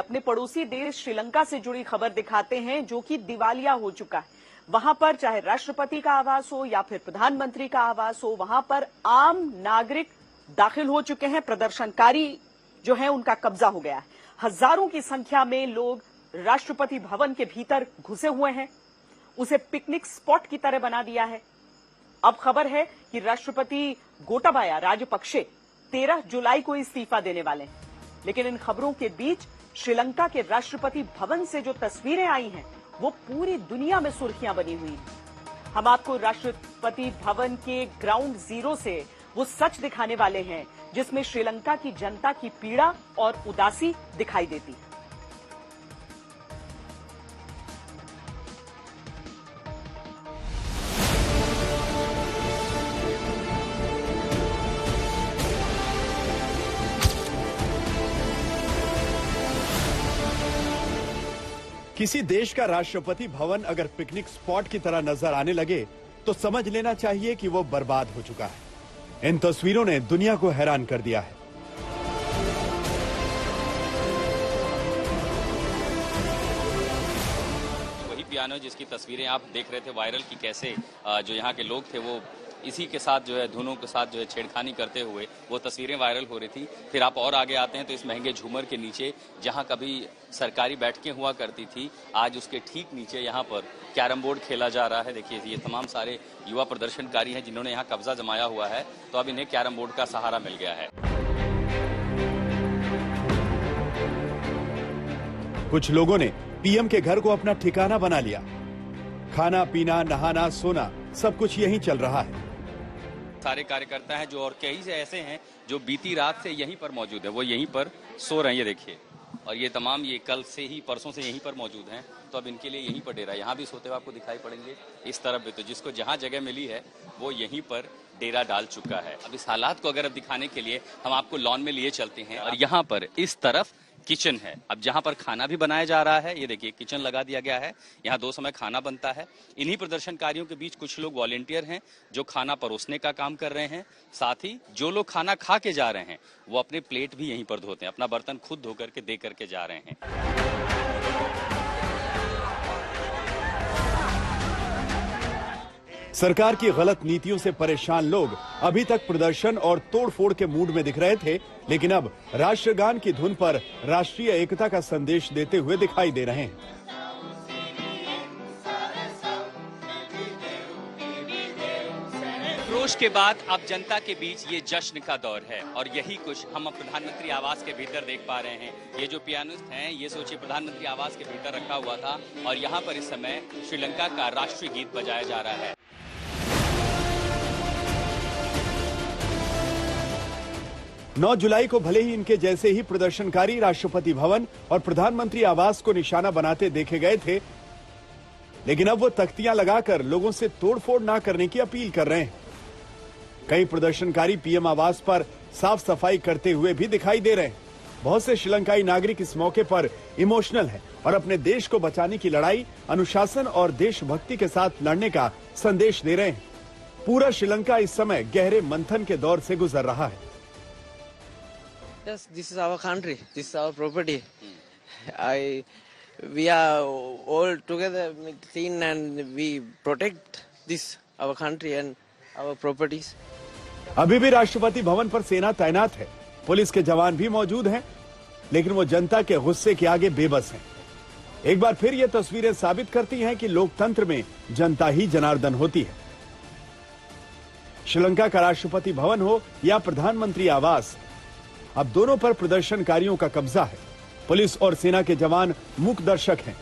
अपने पड़ोसी देश श्रीलंका से जुड़ी खबर दिखाते हैं, जो कि दिवालिया हो चुका है। वहां पर चाहे राष्ट्रपति का आवास हो या फिर प्रधानमंत्री का आवास हो, वहां पर आम नागरिक दाखिल हो चुके हैं। प्रदर्शनकारी जो है उनका कब्जा हो गया है। हजारों की संख्या में लोग राष्ट्रपति भवन के भीतर घुसे हुए हैं। उसे पिकनिक स्पॉट की तरह बना दिया है। अब खबर है कि राष्ट्रपति गोटाबाया राजपक्षे 13 जुलाई को इस्तीफा देने वाले हैं। लेकिन इन खबरों के बीच श्रीलंका के राष्ट्रपति भवन से जो तस्वीरें आई हैं, वो पूरी दुनिया में सुर्खियां बनी हुई हैं। हम आपको राष्ट्रपति भवन के ग्राउंड जीरो से वो सच दिखाने वाले हैं, जिसमें श्रीलंका की जनता की पीड़ा और उदासी दिखाई देती है। किसी देश का राष्ट्रपति भवन अगर पिकनिक स्पॉट की तरह नजर आने लगे तो समझ लेना चाहिए कि वो बर्बाद हो चुका है। इन तस्वीरों ने दुनिया को हैरान कर दिया है। वही पियानो जिसकी तस्वीरें आप देख रहे थे वायरल की कैसे जो यहाँ के लोग थे वो इसी के साथ जो है धुनों के साथ जो है छेड़खानी करते हुए वो तस्वीरें वायरल हो रही थी। फिर आप और आगे आते हैं तो इस महंगे झूमर के नीचे जहां कभी सरकारी बैठकें हुआ करती थी, आज उसके ठीक नीचे यहाँ पर कैरम बोर्ड खेला जा रहा है। देखिए ये तमाम सारे युवा प्रदर्शनकारी हैं जिन्होंने यहाँ कब्जा जमाया हुआ है, तो अब इन्हें कैरम बोर्ड का सहारा मिल गया है। कुछ लोगों ने पीएम के घर को अपना ठिकाना बना लिया। खाना पीना नहाना सोना सब कुछ यहीं चल रहा है। सारे कार्यकर्ता हैं जो और कई से ऐसे हैं जो बीती रात से यहीं पर मौजूद है, वो यहीं पर सो रहे हैं। ये देखिए, और ये तमाम ये कल से ही परसों से यहीं पर मौजूद हैं, तो अब इनके लिए यहीं पर डेरा है। यहाँ भी सोते हुए आपको दिखाई पड़ेंगे, इस तरफ भी। तो जिसको जहाँ जगह मिली है वो यहीं पर डेरा डाल चुका है। अब इस हालात को अगर अब दिखाने के लिए हम आपको लॉन में लिए चलते हैं, और यहाँ पर इस तरफ किचन है। अब जहां पर खाना भी बनाया जा रहा है, ये देखिए किचन लगा दिया गया है, यहाँ 2 समय खाना बनता है। इन्हीं प्रदर्शनकारियों के बीच कुछ लोग वॉलेंटियर हैं जो खाना परोसने का काम कर रहे हैं। साथ ही जो लोग खाना खा के जा रहे हैं वो अपने प्लेट भी यहीं पर धोते हैं, अपना बर्तन खुद धो करके दे करके जा रहे हैं। सरकार की गलत नीतियों से परेशान लोग अभी तक प्रदर्शन और तोड़फोड़ के मूड में दिख रहे थे, लेकिन अब राष्ट्रगान की धुन पर राष्ट्रीय एकता का संदेश देते हुए दिखाई दे रहे हैं। रोष के बाद अब जनता के बीच ये जश्न का दौर है, और यही कुछ हम प्रधानमंत्री आवास के भीतर देख पा रहे हैं। ये जो पियानिस्ट हैं, ये सोचिए प्रधानमंत्री आवास के भीतर रखा हुआ था, और यहाँ पर इस समय श्रीलंका का राष्ट्रीय गीत बजाया जा रहा है। 9 जुलाई को भले ही इनके जैसे ही प्रदर्शनकारी राष्ट्रपति भवन और प्रधानमंत्री आवास को निशाना बनाते देखे गए थे, लेकिन अब वो तख्तियां लगाकर लोगों से तोड़फोड़ ना करने की अपील कर रहे हैं। कई प्रदर्शनकारी पीएम आवास पर साफ सफाई करते हुए भी दिखाई दे रहे हैं। बहुत से श्रीलंकाई नागरिक इस मौके पर इमोशनल हैं और अपने देश को बचाने की लड़ाई अनुशासन और देशभक्ति के साथ लड़ने का संदेश दे रहे हैं। पूरा श्रीलंका इस समय गहरे मंथन के दौर से गुजर रहा है। Yes, this is our country. This is our property. We are all together clean and we protect this our country and our properties. अभी भी राष्ट्रपति भवन पर सेना तैनात है, पुलिस के जवान भी मौजूद हैं, लेकिन वो जनता के गुस्से के आगे बेबस हैं। एक बार फिर ये तस्वीरें साबित करती हैं कि लोकतंत्र में जनता ही जनार्दन होती है। श्रीलंका का राष्ट्रपति भवन हो या प्रधानमंत्री आवास, अब दोनों पर प्रदर्शनकारियों का कब्जा है। पुलिस और सेना के जवान मूक दर्शक हैं,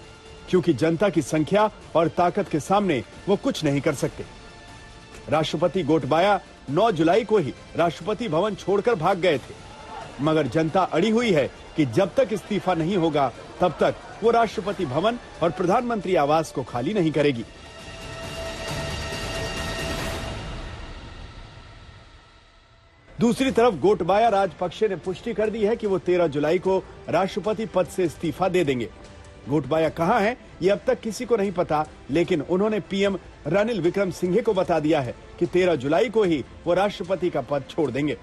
क्योंकि जनता की संख्या और ताकत के सामने वो कुछ नहीं कर सकते। राष्ट्रपति गोटबाया 9 जुलाई को ही राष्ट्रपति भवन छोड़कर भाग गए थे, मगर जनता अड़ी हुई है कि जब तक इस्तीफा नहीं होगा तब तक वो राष्ट्रपति भवन और प्रधानमंत्री आवास को खाली नहीं करेगी। दूसरी तरफ गोटबाया राजपक्षे ने पुष्टि कर दी है कि वो 13 जुलाई को राष्ट्रपति पद से इस्तीफा दे देंगे। गोटबाया कहां है ये अब तक किसी को नहीं पता, लेकिन उन्होंने पीएम रनिल विक्रमसिंघे को बता दिया है कि 13 जुलाई को ही वो राष्ट्रपति का पद छोड़ देंगे।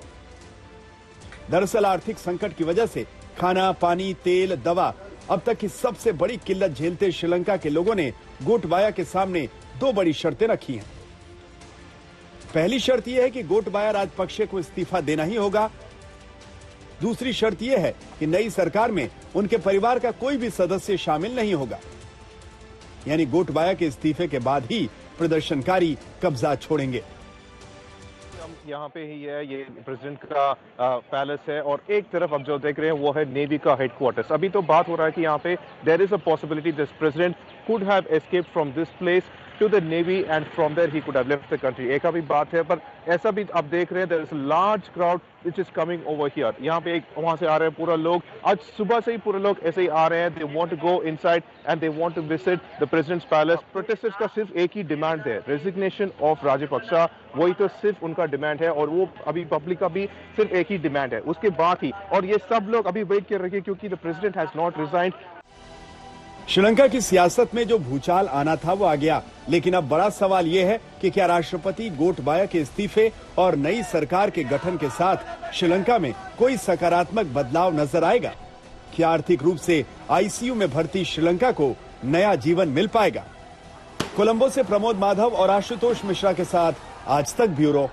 दरअसल आर्थिक संकट की वजह से खाना, पानी, तेल, दवा अब तक की सबसे बड़ी किल्लत झेलते श्रीलंका के लोगों ने गोटबाया के सामने 2 बड़ी शर्तें रखी हैं। पहली शर्त यह है कि गोटबाया राजपक्षे को इस्तीफा देना ही होगा। दूसरी शर्त यह है कि नई सरकार में उनके परिवार का कोई भी सदस्य शामिल नहीं होगा, यानी गोटबाया के इस्तीफे के बाद ही प्रदर्शनकारी कब्जा छोड़ेंगे। यहाँ पे ही है, ये प्रेसिडेंट का पैलेस है और एक तरफ अब जो देख रहे हैं वो है नेवी का हेडक्वार्टर्स। अभी तो बात हो रहा है कि यहाँ पे there is a possibility this president could have escaped from this place to the navy and from there he could have left the country। एक अभी बात है, पर ऐसा भी आप देख रहे हैं there is a large crowd which is coming over here। यहाँ पे एक वहां से आ रहे हैं पूरा लोग, आज सुबह से ही पूरे लोग ऐसे ही आ रहे हैं। they want to go inside and they want to visit the president's palace। protesters का सिर्फ एक ही डिमांड है, रेजिग्नेशन ऑफ राजपक्षा। वही तो सिर्फ उनका डिमांड है और वो अभी पब्लिक का भी सिर्फ एक ही डिमांड है, उसके बाद ही। और ये सब लोग अभी वेट कर रहे हैं क्योंकि the president has not resigned. Sri Lanka की सियासत में जो भूचाल आना था वो आ गया, लेकिन अब बड़ा सवाल यह है कि क्या राष्ट्रपति गोटबाया के इस्तीफे और नई सरकार के गठन के साथ श्रीलंका में कोई सकारात्मक बदलाव नजर आएगा? क्या आर्थिक रूप से आईसीयू में भर्ती श्रीलंका को नया जीवन मिल पाएगा? कोलंबो से प्रमोद माधव और आशुतोष मिश्रा के साथ आज तक ब्यूरो।